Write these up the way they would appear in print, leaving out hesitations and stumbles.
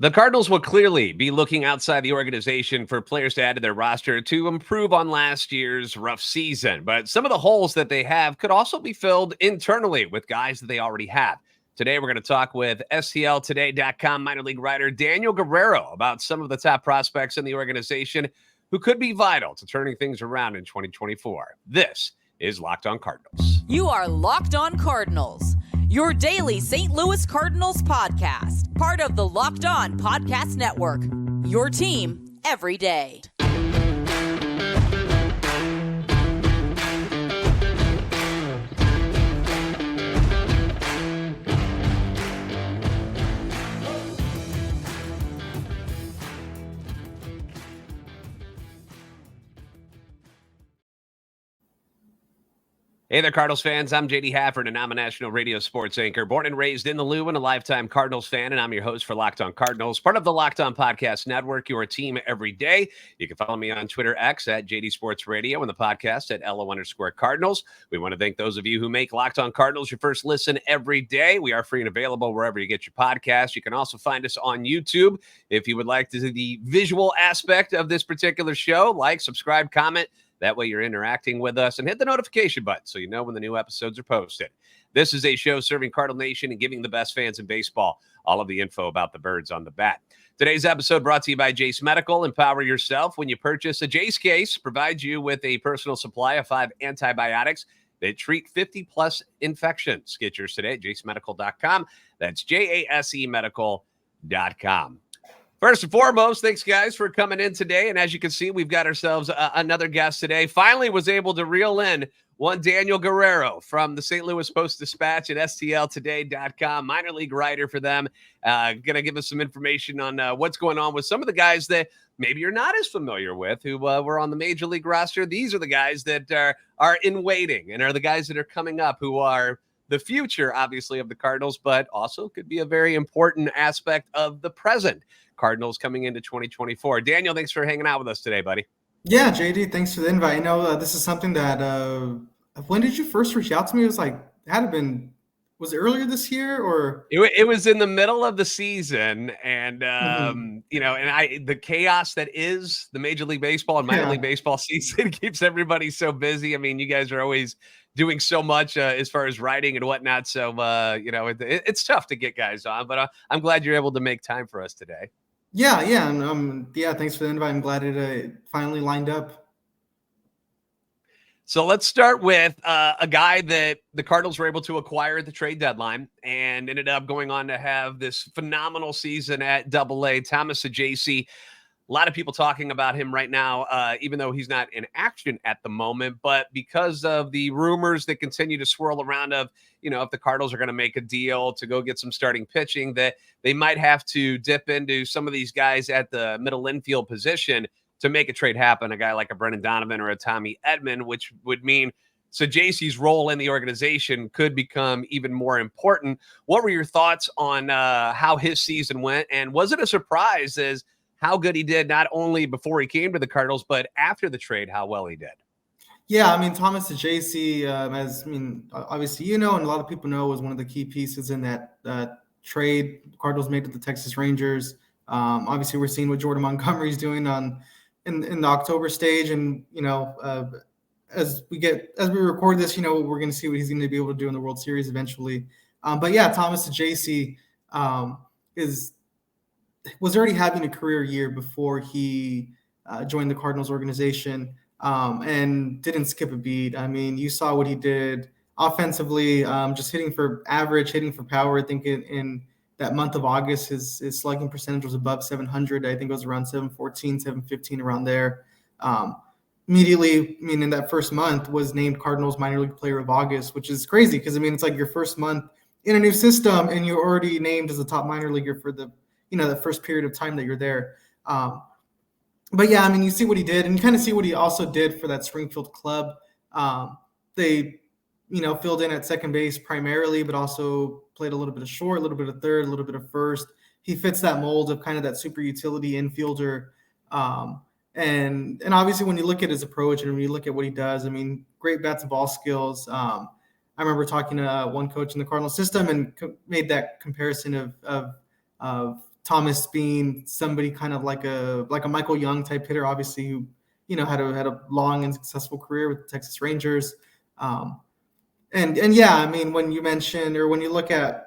The Cardinals will clearly be looking outside the organization for players to add to their roster to improve on last year's rough season. But some of the holes that they have could also be filled internally with guys that they already have. Today, we're going to talk with STLtoday.com minor league writer Daniel Guerrero about some of the top prospects in the organization who could be vital to turning things around in 2024. This is Locked On Cardinals. You are Locked On Cardinals, your daily St. Louis Cardinals podcast, part of the Locked On Podcast Network, your team every day. Hey there, Cardinals fans. I'm JD Hafford, and I'm a national radio sports anchor, born and raised in the Lou and a lifetime Cardinals fan, and I'm your host for Locked On Cardinals, part of the Locked On Podcast Network, your team every day. You can follow me on Twitter, X, at JD Sports Radio, and the podcast at LO_Cardinals. We want to thank those of you who make Locked On Cardinals your first listen every day. We are free and available wherever you get your podcasts. You can also find us on YouTube. If you would like to see the visual aspect of this particular show, like, subscribe, comment. That way you're interacting with us, and hit the notification button so you know when the new episodes are posted. This is a show serving Cardinal Nation and giving the best fans in baseball all of the info about the birds on the bat. Today's episode brought to you by Jase Medical. Empower yourself when you purchase a Jase case. Provides you with a personal supply of 5 antibiotics that treat 50-plus infections. Get yours today at jasemedical.com. That's JASE medical.com. First and foremost, thanks, guys, for coming in today. And as you can see, we've got ourselves another guest today. Finally was able to reel in one Daniel Guerrero from the St. Louis Post-Dispatch at STLtoday.com, minor league writer for them. Going to give us some information on what's going on with some of the guys that maybe you're not as familiar with who were on the major league roster. These are the guys that are in waiting and are the guys that are coming up who are the future, obviously, of the Cardinals, but also could be a very important aspect of the present Cardinals coming into 2024. Daniel, thanks for hanging out with us today, buddy. Yeah, JD, thanks for the invite. I know this is something that, when did you first reach out to me? It was like, was it earlier this year or? It was in the middle of the season, and, the chaos that is the Major League Baseball and minor league baseball season keeps everybody so busy. I mean, you guys are always doing so much as far as writing and whatnot. So, it's tough to get guys on, but I'm glad you're able to make time for us today. Yeah. And, thanks for the invite. I'm glad it finally lined up. So let's start with a guy that the Cardinals were able to acquire at the trade deadline and ended up going on to have this phenomenal season at AA, Thomas Saggese. A lot of people talking about him right now, even though he's not in action at the moment, but because of the rumors that continue to swirl around of, if the Cardinals are going to make a deal to go get some starting pitching, that they might have to dip into some of these guys at the middle infield position to make a trade happen, a guy like a Brendan Donovan or a Tommy Edman, which would mean Saggese's role in the organization could become even more important. What were your thoughts on how his season went? And was it a surprise as how good he did, not only before he came to the Cardinals, but after the trade, how well he did? Yeah, I mean, Thomas Saggese, obviously, and a lot of people know, was one of the key pieces in that trade the Cardinals made to the Texas Rangers. Obviously, we're seeing what Jordan Montgomery's doing in the October stage, and as we record this, we're going to see what he's going to be able to do in the World Series eventually. But yeah, Thomas Saggese was already having a career year before he joined the Cardinals organization, and didn't skip a beat. I mean, you saw what he did offensively, just hitting for average, hitting for power. I think in that month of August, his slugging percentage was above 700. I think it was around 714, 715, around there. Immediately, in that first month, was named Cardinals Minor League Player of August, which is crazy because, it's like your first month in a new system and you're already named as a top minor leaguer for the first period of time that you're there. But yeah, you see what he did, and you kind of see what he also did for that Springfield club. They, filled in at second base primarily, but also played a little bit of short, a little bit of third, a little bit of first. He fits that mold of kind of that super utility infielder. And obviously when you look at his approach and when you look at what he does, great bat to ball skills. I remember talking to one coach in the Cardinal system and made that comparison of Thomas being somebody kind of like a Michael Young type hitter, obviously, who, had a long and successful career with the Texas Rangers. And yeah, I mean, when you mention, or when you look at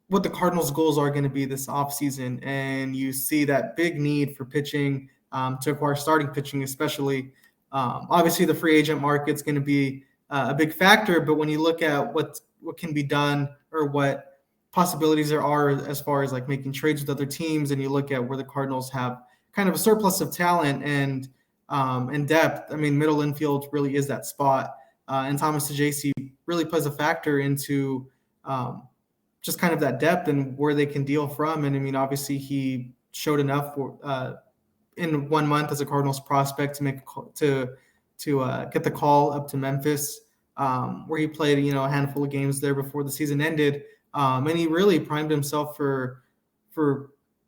what the Cardinals' goals are going to be this offseason, and you see that big need for pitching, to acquire starting pitching, especially, obviously the free agent market's going to be a big factor. But when you look at what can be done, or what possibilities there are as far as like making trades with other teams, and you look at where the Cardinals have kind of a surplus of talent and depth, I mean, middle infield really is that spot. And Thomas Saggese really plays a factor into just kind of that depth and where they can deal from. And I mean, obviously he showed enough in 1 month as a Cardinals prospect to get the call up to Memphis, where he played, a handful of games there before the season ended. And he really primed himself for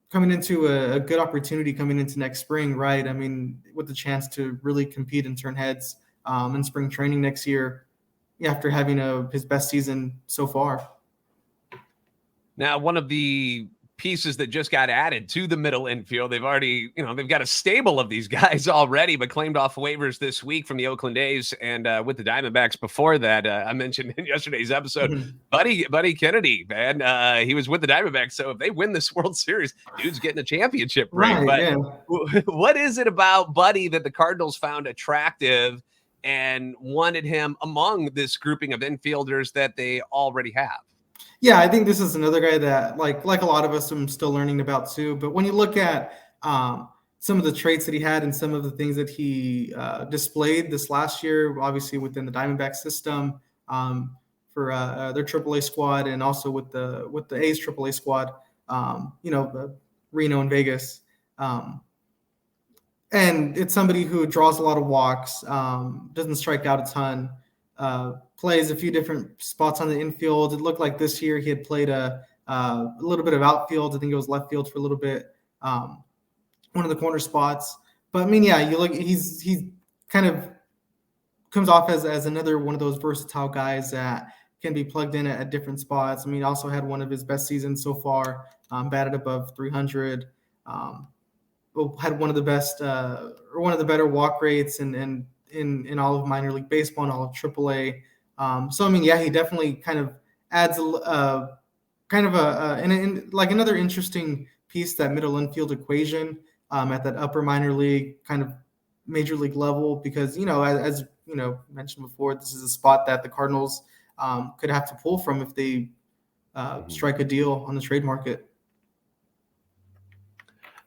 coming into a good opportunity coming into next spring, right? I mean, with the chance to really compete and turn heads in spring training next year, after having his best season so far. Now, one of the pieces that just got added to the middle infield, they've already, they've got a stable of these guys already, but claimed off waivers this week from the Oakland A's and with the Diamondbacks before that. I mentioned in yesterday's episode, Buddy Kennedy, man, he was with the Diamondbacks. So if they win this World Series, dude's getting a championship ring. Right, but what is it about Buddy that the Cardinals found attractive and wanted him among this grouping of infielders that they already have? Yeah, I think this is another guy that, like a lot of us, I'm still learning about too. But when you look at some of the traits that he had and some of the things that he displayed this last year, obviously within the Diamondback system for their AAA squad, and also with the A's AAA squad, Reno and Vegas. And it's somebody who draws a lot of walks, doesn't strike out a ton. Plays a few different spots on the infield. It looked like this year he had played a little bit of outfield. I think it was left field for a little bit, one of the corner spots. But I mean, yeah, you look, he kind of comes off as another one of those versatile guys that can be plugged in at different spots. I mean, he also had one of his best seasons so far, batted above 300, had one of the best or one of the better walk rates and in all of minor league baseball and all of AAA. So I mean, yeah, he definitely kind of adds like another interesting piece, that middle infield equation at that upper minor league kind of major league level, because as mentioned before, this is a spot that the Cardinals could have to pull from if they strike a deal on the trade market.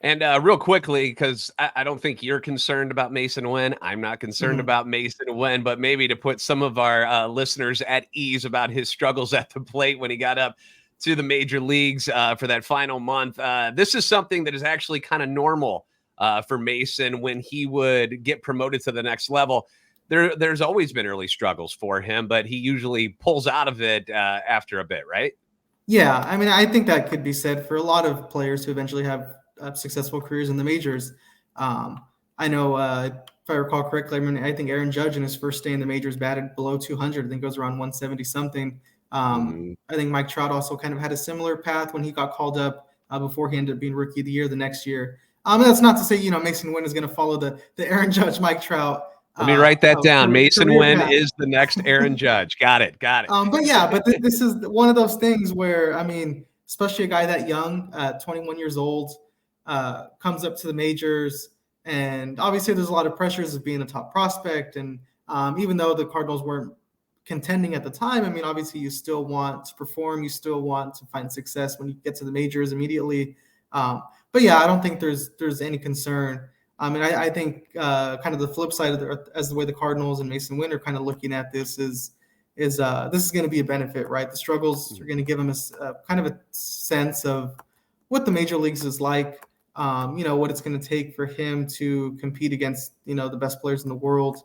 And real quickly, because I don't think you're concerned about Masyn Winn. I'm not concerned about Masyn Winn, but maybe to put some of our listeners at ease about his struggles at the plate when he got up to the major leagues for that final month. This is something that is actually kind of normal for Masyn when he would get promoted to the next level. There's always been early struggles for him, but he usually pulls out of it after a bit, right? Yeah, I mean, I think that could be said for a lot of players who eventually have successful careers in the majors. I know, if I recall correctly, I think Aaron Judge in his first day in the majors batted below 200. I think it goes around 170 something. I think Mike Trout also kind of had a similar path when he got called up before he ended up being Rookie of the Year the next year. That's not to say, Masyn Winn is going to follow the Aaron Judge, Mike Trout. Let me write that down. Masyn Winn is the next Aaron Judge. Got it. But this is one of those things where, I mean, especially a guy that young, 21 years old, comes up to the majors, and obviously there's a lot of pressures of being a top prospect. And even though the Cardinals weren't contending at the time, I mean, obviously you still want to perform, you still want to find success when you get to the majors immediately. But yeah, I don't think there's any concern. And I think kind of the flip side of the way the Cardinals and Masyn Winn are kind of looking at this is this is going to be a benefit, right? The struggles are going to give him a kind of a sense of what the major leagues is like, what it's going to take for him to compete against, the best players in the world.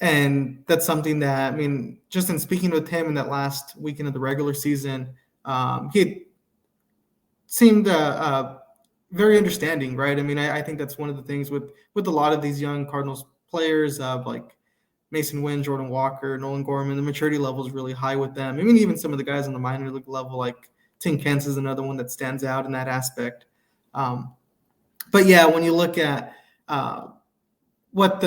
And that's something that, I mean, just in speaking with him in that last weekend of the regular season, he seemed very understanding, right? I mean, I think that's one of the things with a lot of these young Cardinals players, like Masyn Winn, Jordan Walker, Nolan Gorman, the maturity level is really high with them. I mean, even some of the guys on the minor league level, like Tin Cans is another one that stands out in that aspect. But yeah, when you look at what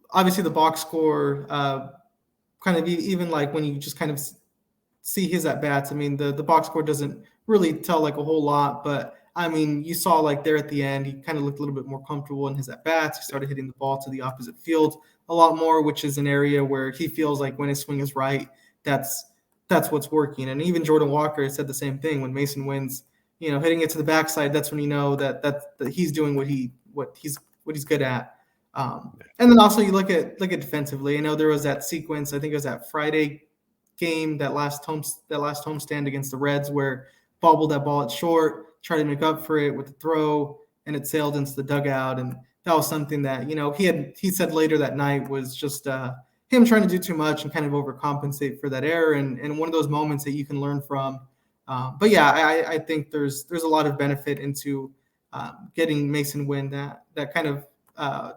obviously the box score, kind of even like when you just kind of see his at bats, I mean, the box score doesn't really tell like a whole lot, but I mean, you saw like there at the end, he kind of looked a little bit more comfortable in his at bats. He started hitting the ball to the opposite field a lot more, which is an area where he feels like when his swing is right, that's what's working. And even Jordan Walker said the same thing. When Masyn Winn's, hitting it to the backside, that's when you know that he's doing what he's good at. And then also you look at defensively. I know there was that sequence. I think it was that Friday game, that last homestand against the Reds, where bobbled that ball at short, tried to make up for it with the throw, and it sailed into the dugout. And that was something that he said later that night was just him trying to do too much and kind of overcompensate for that error, and one of those moments that you can learn from. But yeah, I think there's a lot of benefit into getting Masyn Winn that kind of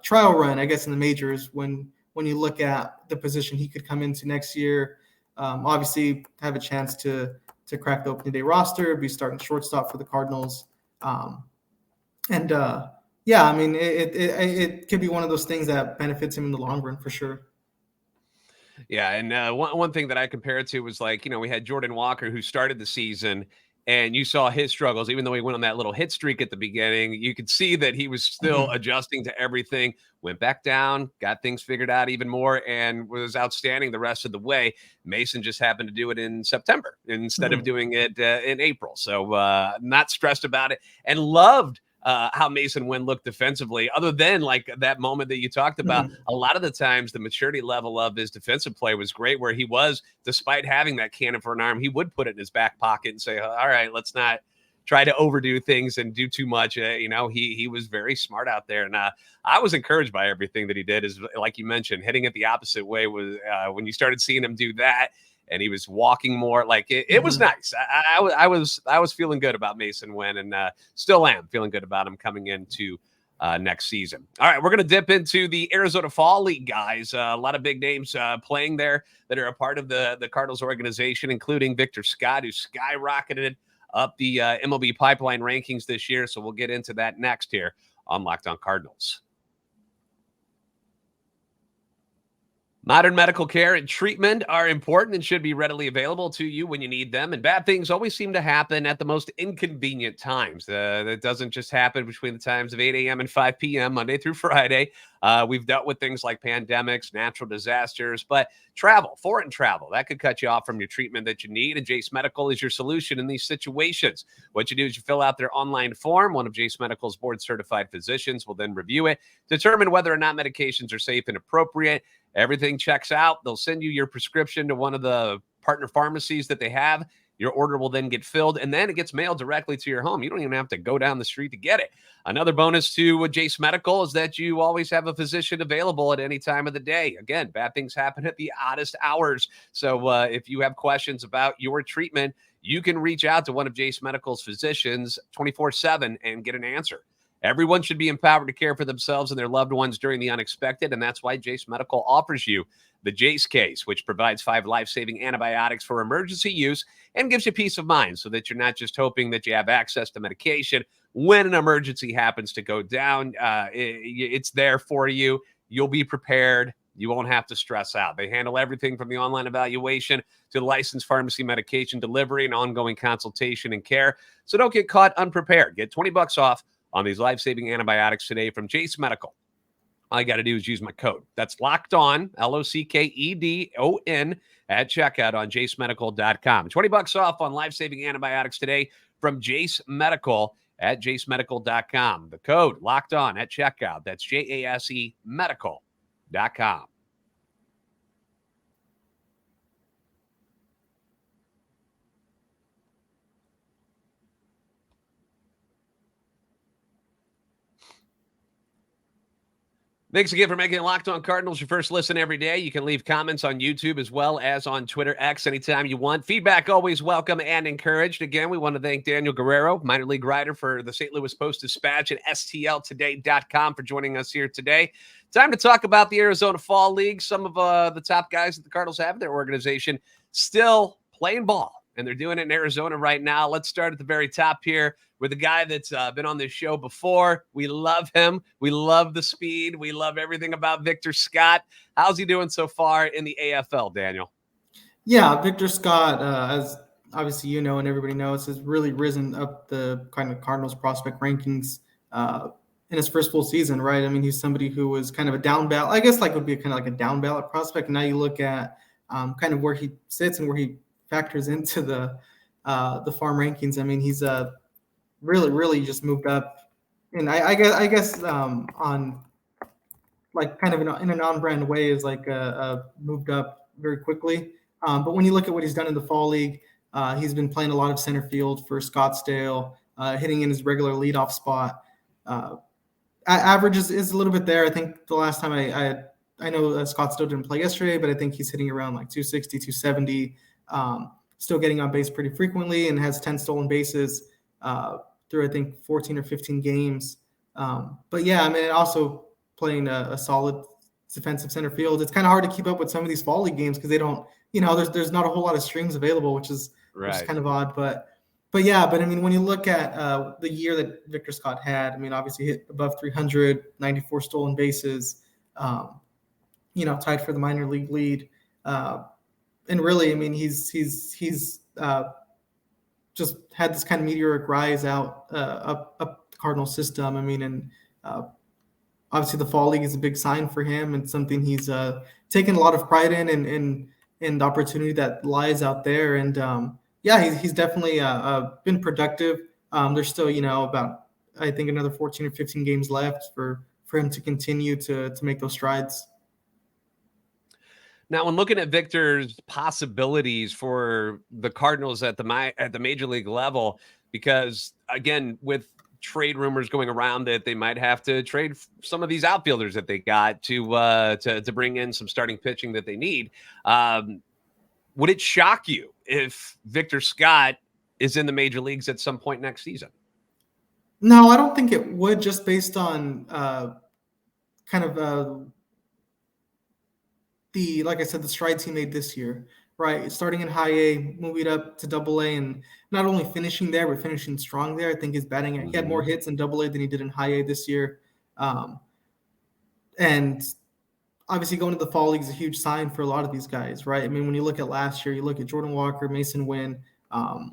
trial run, I guess, in the majors when you look at the position he could come into next year. Obviously, have a chance to crack the opening day roster, be starting shortstop for the Cardinals. Yeah, I mean, it could be one of those things that benefits him in the long run for sure. Yeah, and one thing that I compare it to was like, we had Jordan Walker who started the season, and you saw his struggles. Even though he went on that little hit streak at the beginning, you could see that he was still adjusting to everything, went back down, got things figured out even more, and was outstanding the rest of the way. Masyn just happened to do it in September instead of doing it in April. So not stressed about it, and loved how Masyn Winn looked defensively, other than like that moment that you talked about. A lot of the times the maturity level of his defensive play was great, where he was, despite having that cannon for an arm, he would put it in his back pocket and say, all right, let's not try to overdo things and do too much. He was very smart out there. And I was encouraged by everything that he did. Is like you mentioned, hitting it the opposite way was when you started seeing him do that, and he was walking more. Like it was nice. I was feeling good about Masyn Winn, and still am feeling good about him coming into next season. All right, we're going to dip into the Arizona Fall League, guys. A lot of big names playing there that are a part of the Cardinals organization, including Victor Scott, who skyrocketed up the MLB pipeline rankings this year. So we'll get into that next here on Locked On Cardinals. Modern medical care and treatment are important and should be readily available to you when you need them. And bad things always seem to happen at the most inconvenient times. That doesn't just happen between the times of 8 a.m. and 5 p.m., Monday through Friday. We've dealt with things like pandemics, natural disasters, but travel, foreign travel, that could cut you off from your treatment that you need. And Jase Medical is your solution in these situations. What you do is you fill out their online form. One of Jase Medical's board-certified physicians will then review it, determine whether or not medications are safe and appropriate. Everything checks out. They'll send you your prescription to one of the partner pharmacies that they have. Your order will then get filled, and then it gets mailed directly to your home. You don't even have to go down the street to get it. Another bonus to Jase Medical is that you always have a physician available at any time of the day. Again, bad things happen at the oddest hours. So if you have questions about your treatment, you can reach out to one of Jase Medical's physicians 24/7 and get an answer. Everyone should be empowered to care for themselves and their loved ones during the unexpected, and that's why Jase Medical offers you the Jase case, which provides 5 life-saving antibiotics for emergency use and gives you peace of mind so that you're not just hoping that you have access to medication when an emergency happens to go down. It's there for you. You'll be prepared. You won't have to stress out. They handle everything from the online evaluation to licensed pharmacy medication delivery and ongoing consultation and care. So don't get caught unprepared. Get $20 off on these life-saving antibiotics today from Jase Medical. All you got to do is use my code. That's locked on, LOCKEDON, at checkout on jasemedical.com. $20 off on life-saving antibiotics today from Jase Medical at jasemedical.com. The code locked on at checkout. That's JASE medical.com. Thanks again for making Locked On Cardinals your first listen every day. You can leave comments on YouTube as well as on Twitter X anytime you want. Feedback always welcome and encouraged. Again, we want to thank Daniel Guerrero, minor league writer for the St. Louis Post-Dispatch and STLtoday.com for joining us here today. Time to talk about the Arizona Fall League. Some of the top guys that the Cardinals have in their organization still playing ball and they're doing it in Arizona right now. Let's start at the very top here with a guy that's been on this show before. We love him. We love the speed. We love everything about Victor Scott. How's he doing so far in the AFL, Daniel? Yeah, Victor Scott, as obviously you know and everybody knows, has really risen up the kind of Cardinals prospect rankings in his first full season, right? I mean, he's somebody who was kind of a down ballot, I guess, like would be kind of like a down ballot prospect. And now you look at kind of where he sits and where he factors into the farm rankings. I mean, he's really just moved up, and I guess on like kind of in a non-brand way is like moved up very quickly. But when you look at what he's done in the fall league, he's been playing a lot of center field for Scottsdale, hitting in his regular leadoff spot. Average is a little bit there. I think the last time I know Scottsdale didn't play yesterday, but I think he's hitting around like 260, 270, still getting on base pretty frequently, and has 10 stolen bases through I think 14 or 15 games. But yeah, I mean, also playing a solid defensive center field. It's kind of hard to keep up with some of these fall league games because they don't, there's not a whole lot of streams available, which is kind of odd. But yeah, I mean, when you look at the year that Victor Scott had, I mean, obviously hit above 300, 94 stolen bases, tied for the minor league lead. And really, I mean, he's just had this kind of meteoric rise up the Cardinal system. I mean, and obviously the fall league is a big sign for him and something he's taken a lot of pride in and the opportunity that lies out there. And he's definitely been productive. There's still, about, I think, another 14 or 15 games left for him to continue to make those strides. Now, when looking at Victor's possibilities for the Cardinals at the major league level, because again, with trade rumors going around that they might have to trade some of these outfielders that they got to bring in some starting pitching that they need, would it shock you if Victor Scott is in the major leagues at some point next season? No, I don't think it would, just based on like I said, the strides he made this year, right? Starting in high A, moving up to double A, and not only finishing there, but finishing strong there. I think his batting, he had more hits in double A than he did in high A this year. And obviously going to the fall league is a huge sign for a lot of these guys, right? I mean, when you look at last year, you look at Jordan Walker, Masyn Winn,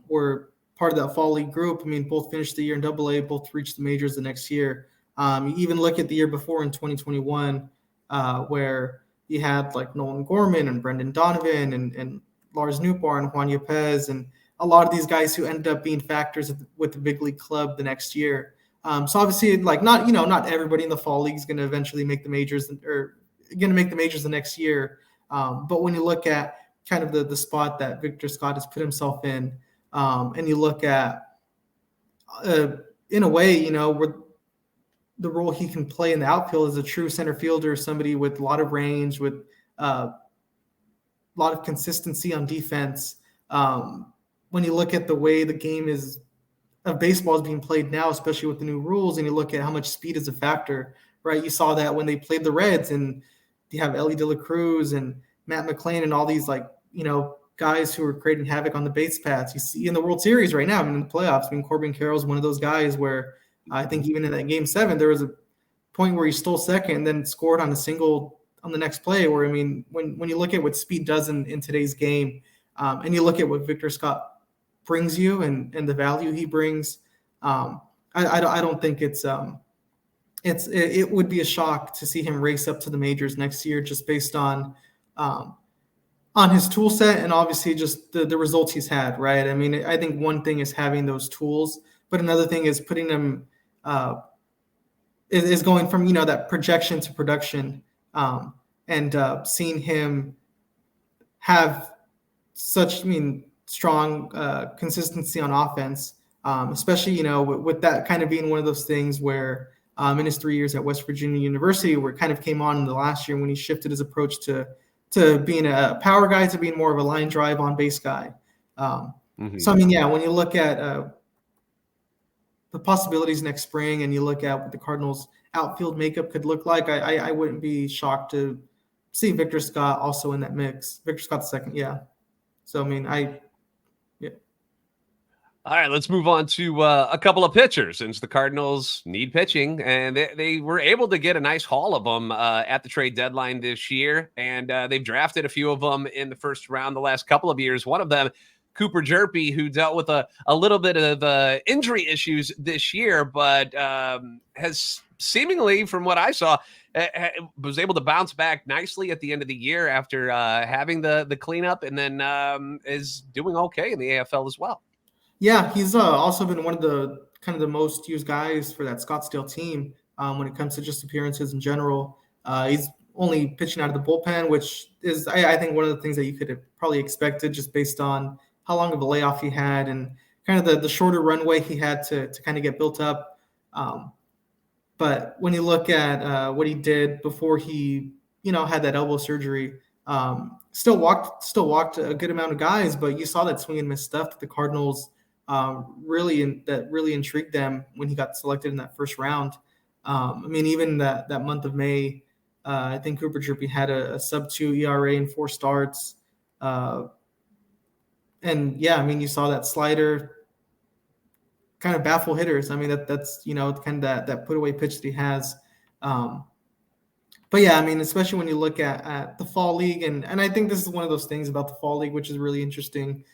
were part of that fall league group. I mean, both finished the year in double A, both reached the majors the next year. You even look at the year before in 2021, where you had like Nolan Gorman and Brendan Donovan and Lars Nootbaar and Juan Yepez and a lot of these guys who ended up being factors with the big league club the next year. So obviously, like not everybody in the fall league is going to eventually make the majors or going to make the majors the next year. But when you look at kind of the spot that Victor Scott has put himself in, and you look at in a way, where the role he can play in the outfield as a true center fielder, somebody with a lot of range, with a lot of consistency on defense. When you look at the way the game of baseball is being played now, especially with the new rules, and you look at how much speed is a factor, right? You saw that when they played the Reds, and you have Ellie De La Cruz and Matt McClain and all these guys who are creating havoc on the base paths. You see in the World Series right now, in the playoffs, I mean, Corbin Carroll's one of those guys where I think even in that game 7, there was a point where he stole second and then scored on a single on the next play. Where, I mean, when you look at what speed does in today's game, and you look at what Victor Scott brings you and the value he brings, I don't think it would be a shock to see him race up to the majors next year, just based on his tool set and obviously just the results he's had, right? I mean, I think one thing is having those tools, but another thing is putting them is going from that projection to production, and seeing him have such strong consistency on offense, especially with that kind of being one of those things where in his 3 years at West Virginia University, where it kind of came on in the last year when he shifted his approach to being a power guy to being more of a line drive on base guy. So I mean, yeah, when you look at the possibilities next spring, and you look at what the Cardinals' outfield makeup could look like, I wouldn't be shocked to see Victor Scott also in that mix. Victor Scott II, yeah. So I mean, yeah. All right, let's move on to a couple of pitchers since the Cardinals need pitching, and they were able to get a nice haul of them at the trade deadline this year, and they've drafted a few of them in the first round the last couple of years. One of them, Cooper Hjerpe, who dealt with a little bit of injury issues this year, but has seemingly, from what I saw, was able to bounce back nicely at the end of the year after having the cleanup, and then is doing okay in the AFL as well. Yeah, he's also been one of the kind of the most used guys for that Scottsdale team when it comes to just appearances in general. He's only pitching out of the bullpen, which is, I think, one of the things that you could have probably expected just based on how long of a layoff he had and kind of the shorter runway he had to kind of get built up. But when you look at what he did before he, had that elbow surgery, still walked a good amount of guys, but you saw that swing and miss stuff that the Cardinals really intrigued them when he got selected in that first round. Even that month of May, I think Cooper Hjerpe had a sub-2 ERA in 4 starts. You saw that slider kind of baffle hitters. That's kind of that put away pitch that he has. Especially when you look at the fall league, and I think this is one of those things about the fall league, which is really interesting,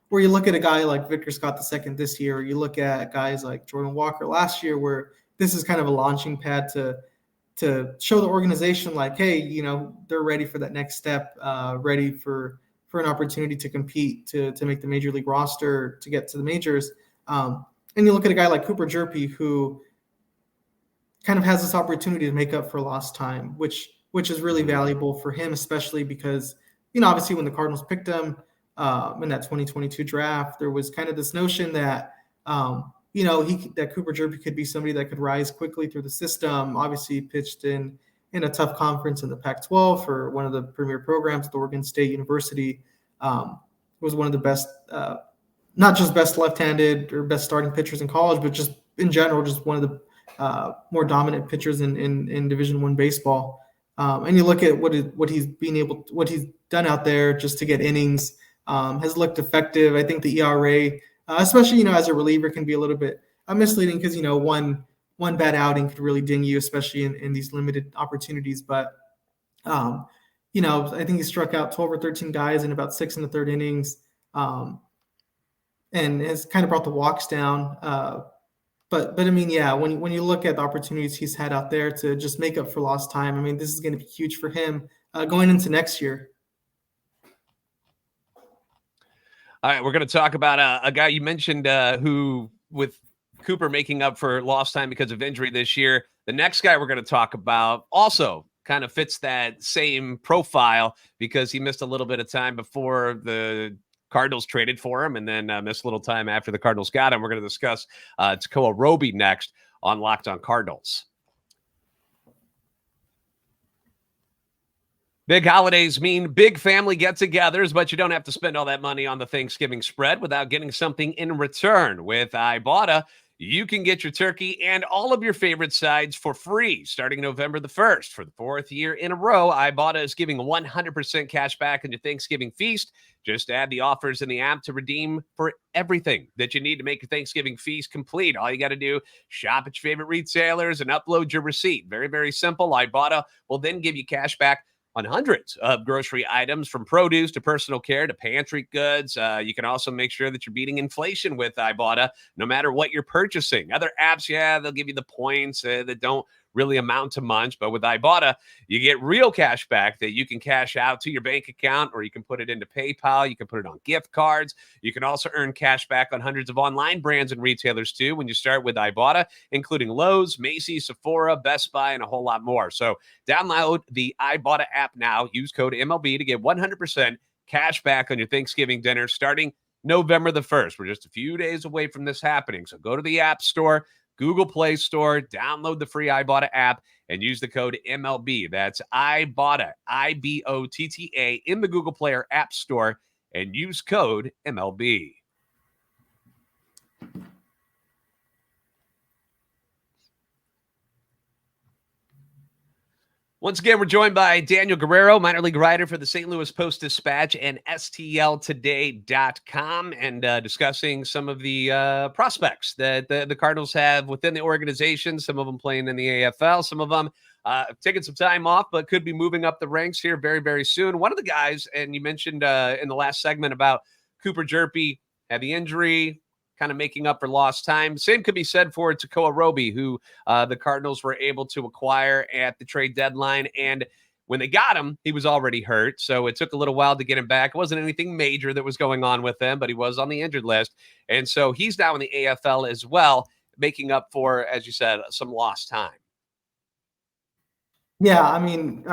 where you look at a guy like Victor Scott II this year, or you look at guys like Jordan Walker last year, where this is kind of a launching pad to show the organization like, hey, they're ready for that next step, ready for an opportunity to compete, to make the major league roster, to get to the majors. And you look at a guy like Cooper Hjerpe, who kind of has this opportunity to make up for lost time, which is really valuable for him, especially because, obviously when the Cardinals picked him in that 2022 draft, there was kind of this notion that, that Cooper Hjerpe could be somebody that could rise quickly through the system. Obviously he pitched in a tough conference in the Pac-12 for one of the premier programs at Oregon State University. Was one of the best, not just best left-handed or best starting pitchers in college, but just in general, just one of the more dominant pitchers in Division I baseball. And you look at what he's done out there just to get innings, has looked effective. I think the ERA, especially as a reliever, can be a little bit misleading because one bad outing could really ding you, especially in these limited opportunities. But I think he struck out 12 or 13 guys in about 6 in the third innings, and has kind of brought the walks down. But when you look at the opportunities he's had out there to just make up for lost time, this is going to be huge for him going into next year. All right, we're going to talk about a guy you mentioned who, with Cooper making up for lost time because of injury this year. The next guy we're going to talk about also kind of fits that same profile because he missed a little bit of time before the Cardinals traded for him and then missed a little time after the Cardinals got him. We're going to discuss Tekoah Roby next on Locked On Cardinals. Big holidays mean big family get-togethers, but you don't have to spend all that money on the Thanksgiving spread without getting something in return. With Ibotta, you can get your turkey and all of your favorite sides for free starting November the 1st. For the 4th year in a row, Ibotta is giving 100% cash back on your Thanksgiving feast. Just add the offers in the app to redeem for everything that you need to make your Thanksgiving feast complete. All you got to do, shop at your favorite retailers and upload your receipt. Very, very simple. Ibotta will then give you cash back on hundreds of grocery items, from produce to personal care to pantry goods. You can also make sure that you're beating inflation with Ibotta, no matter what you're purchasing. Other apps, they'll give you the points that don't really amount to much. But with Ibotta, you get real cash back that you can cash out to your bank account, or you can put it into PayPal. You can put it on gift cards. You can also earn cash back on hundreds of online brands and retailers too when you start with Ibotta, including Lowe's, Macy's, Sephora, Best Buy, and a whole lot more. So download the Ibotta app now. Use code MLB to get 100% cash back on your Thanksgiving dinner starting November the 1st. We're just a few days away from this happening. So go to the App Store, Google Play Store, download the free Ibotta app, and use the code MLB. That's Ibotta, Ibotta, in the Google Play or App Store, and use code MLB. Once again, we're joined by Daniel Guerrero, minor league writer for the St. Louis Post-Dispatch and STLtoday.com, and discussing some of the prospects that the Cardinals have within the organization, some of them playing in the AFL, some of them taking some time off, but could be moving up the ranks here very, very soon. One of the guys, and you mentioned in the last segment about Cooper Hjerpe had the injury, kind of making up for lost time. Same could be said for Tekoah Roby, who the Cardinals were able to acquire at the trade deadline. And when they got him, he was already hurt. So it took a little while to get him back. It wasn't anything major that was going on with him, but he was on the injured list. And so he's now in the AFL as well, making up for, as you said, some lost time. Yeah, I mean,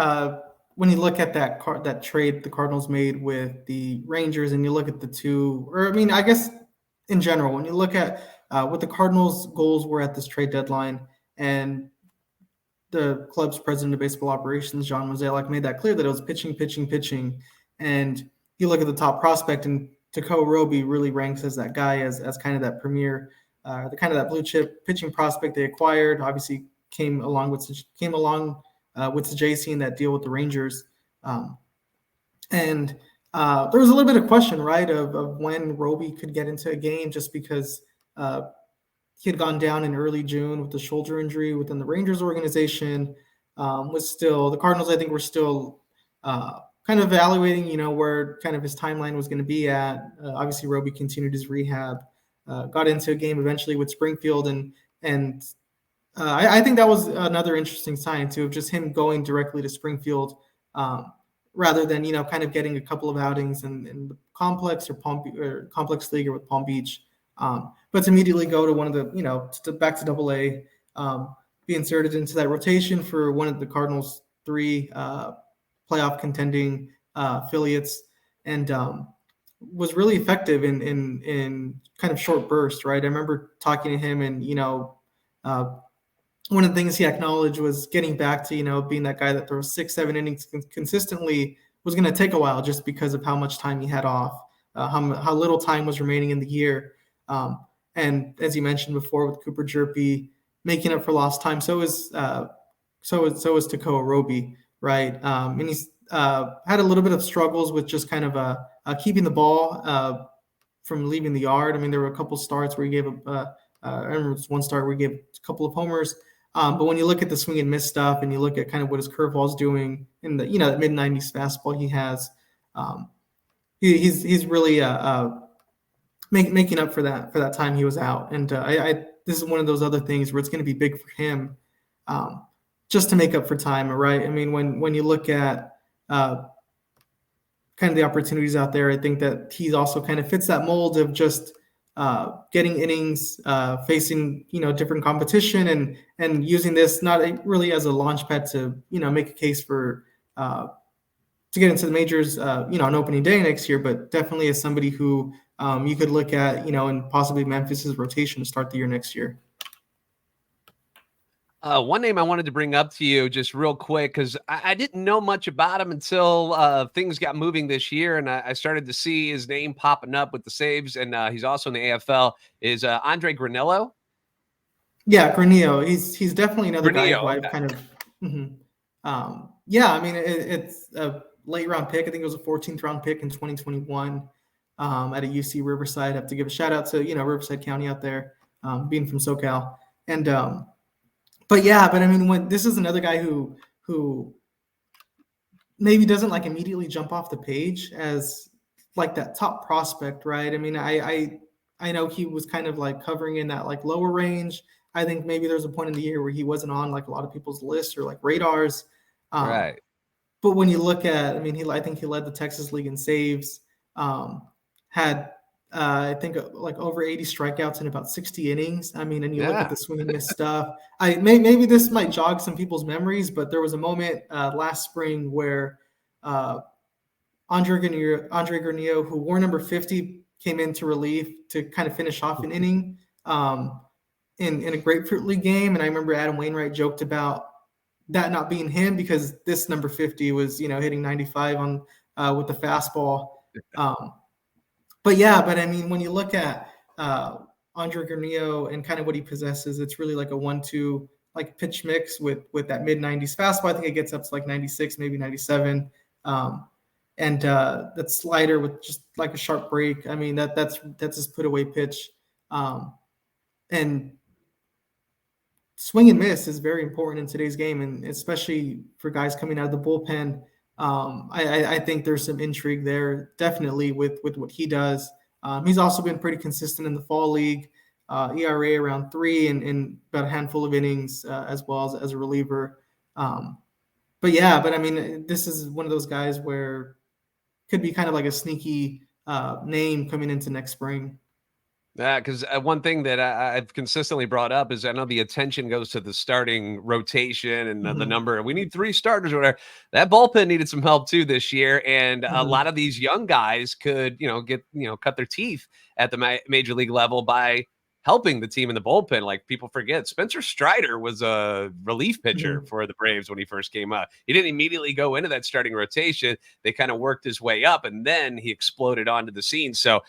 when you look at that trade the Cardinals made with the Rangers, and you look at the two, or I mean, I guess in general, when you look at what the Cardinals' goals were at this trade deadline, and the club's president of baseball operations, John Mozeliak, made that clear that it was pitching, pitching, pitching. And you look at the top prospect, and Tecao Roby really ranks as that guy, as kind of that premier, the kind of that blue chip pitching prospect they acquired. Obviously, came along with Saggese in that deal with the Rangers. And there was a little bit of question, right, of when Roby could get into a game, just because he had gone down in early June with the shoulder injury within the Rangers organization. The Cardinals, I think, were still kind of evaluating, where kind of his timeline was going to be at. Obviously, Roby continued his rehab, got into a game eventually with Springfield, and I think that was another interesting sign too, of just him going directly to Springfield, rather than kind of getting a couple of outings in the complex or complex league or with Palm Beach, but to immediately go to one of the back to AA, be inserted into that rotation for one of the Cardinals' three playoff contending affiliates, and was really effective in kind of short bursts. Right, I remember talking to him, and one of the things he acknowledged was getting back to, being that guy that throws 6-7 innings consistently was going to take a while, just because of how much time he had off, how little time was remaining in the year. And as you mentioned before, with Cooper Hjerpe making up for lost time, so is Tekoah Roby, right? And he's had a little bit of struggles with just kind of keeping the ball from leaving the yard. I mean, there were a couple starts where he gave I remember one start where he gave a couple of homers. But when you look at the swing and miss stuff, and you look at kind of what his curveball is doing in the mid-90s fastball he has, he's really making up for that time he was out. And this is one of those other things where it's going to be big for him, just to make up for time, right? I mean, when you look at kind of the opportunities out there, I think that he also kind of fits that mold of just getting innings, facing different competition, and using this not really as a launch pad to make a case for to get into the majors on opening day next year, but definitely as somebody who you could look at in possibly Memphis's rotation to start the year next year. One name I wanted to bring up to you just real quick, because I didn't know much about him until things got moving this year, and I started to see his name popping up with the saves, and he's also in the AFL, is Andre Granillo. Yeah, Granillo. He's definitely another guy who I've okay. kind of yeah, I mean, it's a late round pick. I think it was a 14th round pick in 2021 at a UC Riverside. I have to give a shout out to Riverside County out there, being from SoCal. And but I mean, this is another guy who maybe doesn't like immediately jump off the page as like that top prospect, right? I mean, I know he was kind of like covering in that like lower range. I think maybe there's a point in the year where he wasn't on like a lot of people's lists or like radars. Right. But when you look at, I mean, I think he led the Texas League in saves, had I think like over 80 strikeouts in about 60 innings. I mean, and you look at the swing and miss stuff. Maybe this might jog some people's memories, but there was a moment last spring where Andre Granillo, who wore number 50, came into relief to kind of finish off an inning in a Grapefruit League game. And I remember Adam Wainwright joked about that not being him, because this number 50 was hitting 95 on with the fastball. But I mean, when you look at Andre Granillo and kind of what he possesses, it's really like a 1-2 like pitch mix with that mid 90s fastball. I think it gets up to like 96, maybe 97. And that slider with just like a sharp break. I mean, that's his put away pitch. And swing and miss is very important in today's game, and especially for guys coming out of the bullpen. I think there's some intrigue there, definitely with what he does. He's also been pretty consistent in the fall league, ERA around 3 and about a handful of innings as well as a reliever. But I mean, this is one of those guys where could be kind of like a sneaky name coming into next spring. Because one thing that I've consistently brought up is I know the attention goes to the starting rotation and the number. We need 3 starters or whatever. That bullpen needed some help too this year, and a lot of these young guys could, get cut their teeth at the major league level by helping the team in the bullpen. Like people forget, Spencer Strider was a relief pitcher for the Braves when he first came up. He didn't immediately go into that starting rotation. They kind of worked his way up, and then he exploded onto the scene. So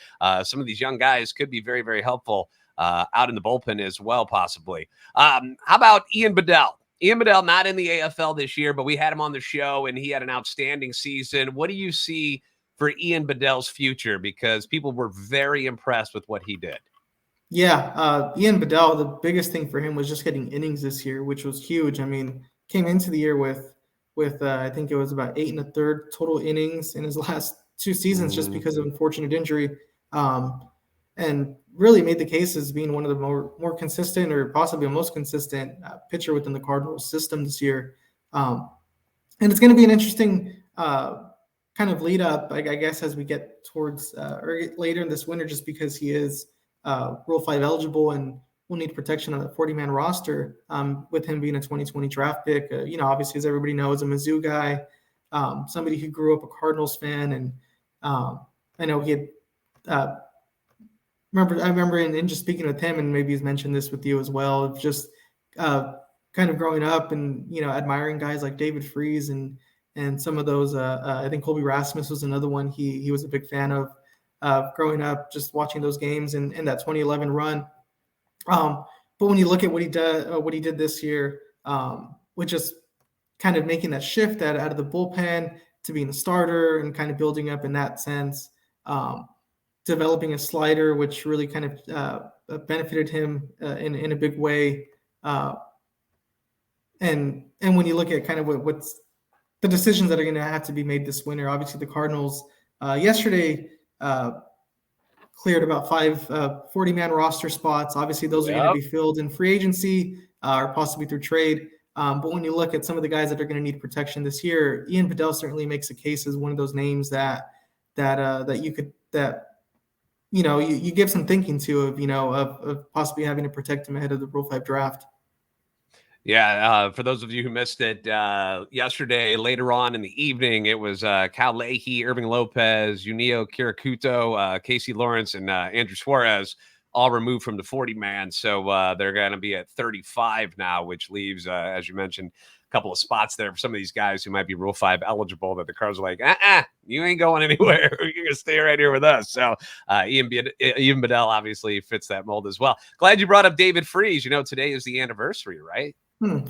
some of these young guys could be very, very helpful out in the bullpen as well, possibly. How about Ian Bedell? Ian Bedell, not in the AFL this year, but we had him on the show, and he had an outstanding season. What do you see for Ian Bedell's future? Because people were very impressed with what he did. Yeah, Ian Bedell, the biggest thing for him was just getting innings this year, which was huge. I mean, came into the year with I think it was about 8 1/3 total innings in his last 2 seasons just because of unfortunate injury, and really made the case as being one of the more consistent or possibly the most consistent pitcher within the Cardinals system this year. And it's going to be an interesting kind of lead up, I guess, as we get towards or later in this winter, just because he is Rule 5 eligible and will need protection on the 40-man roster with him being a 2020 draft pick. Obviously, as everybody knows, a Mizzou guy, somebody who grew up a Cardinals fan. And I know he had I remember in just speaking with him, and maybe he's mentioned this with you as well, just kind of growing up and, admiring guys like David Freese and some of those. I think Colby Rasmus was another one he was a big fan of. Growing up, just watching those games in that 2011 run. But when you look at what he did this year, with just kind of making that shift out of the bullpen to being a starter and kind of building up in that sense, developing a slider, which really kind of benefited him in a big way. And when you look at kind of what's the decisions that are going to have to be made this winter, obviously the Cardinals yesterday cleared about 5 40-man roster spots. Obviously, those are going to be filled in free agency or possibly through trade. But when you look at some of the guys that are going to need protection this year, Ian Bedell certainly makes a case as one of those names that you could you give some thinking to of possibly having to protect him ahead of the Rule 5 draft. Yeah, for those of you who missed it, yesterday, later on in the evening, it was Cal Leahy, Irving Lopez, Yunio Kirakuto, Casey Lawrence, and Andrew Suarez all removed from the 40-man. So they're going to be at 35 now, which leaves, as you mentioned, a couple of spots there for some of these guys who might be Rule 5 eligible that the Cardinals are like, you ain't going anywhere. You're going to stay right here with us. So Ian Bedell obviously fits that mold as well. Glad you brought up David Freese. Today is the anniversary, right?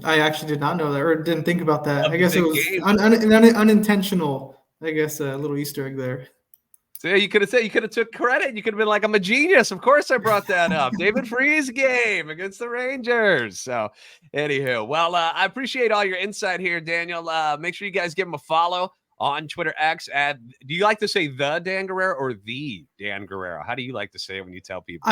I actually did not know that or didn't think about that. I guess it was unintentional. I guess a little Easter egg there. So you could have took credit. You could have been like, I'm a genius. Of course I brought that up. David Freese game against the Rangers. So anywho, well, I appreciate all your insight here, Daniel. Make sure you guys give him a follow on Twitter X. Do you like to say the Dan Guerrero or the Dan Guerrero? How do you like to say it when you tell people?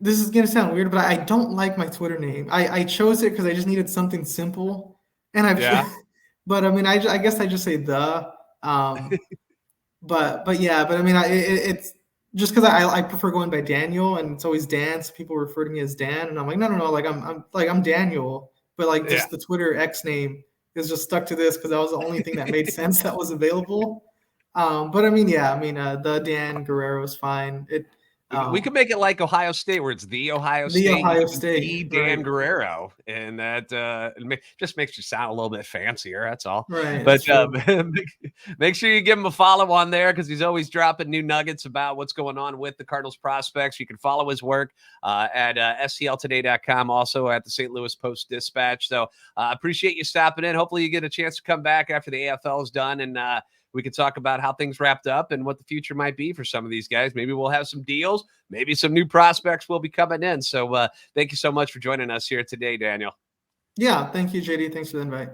This is going to sound weird, but I don't like my Twitter name. I chose it because I just needed something simple. And but I mean, I guess I just say the, but I mean, it's just because I prefer going by Daniel, and it's always Dan. So people refer to me as Dan, and I'm like, no, like I'm Daniel, but just the Twitter X name is just stuck to this because that was the only thing that made sense that was available. But I mean, the Dan Guerrero is fine. We could make it like Ohio State, where it's the Ohio State, Ohio State, the Dan right. Guerrero, and that just makes you sound a little bit fancier. That's all. Right. But make sure you give him a follow on there, because he's always dropping new nuggets about what's going on with the Cardinals prospects. You can follow his work at STLtoday.com, also at the St. Louis Post-Dispatch. So appreciate you stopping in. Hopefully you get a chance to come back after the AFL is done, and we can talk about how things wrapped up and what the future might be for some of these guys. Maybe we'll have some deals. Maybe some new prospects will be coming in. So thank you so much for joining us here today, Daniel. Yeah, thank you, JD. Thanks for the invite.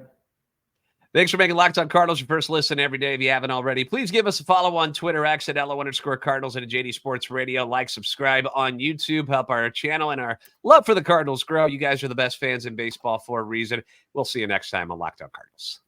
Thanks for making Locked On Cardinals your first listen every day. If you haven't already, please give us a follow on Twitter, X at LO_Cardinals, and at JD Sports Radio. Like, subscribe on YouTube. Help our channel and our love for the Cardinals grow. You guys are the best fans in baseball for a reason. We'll see you next time on Locked On Cardinals.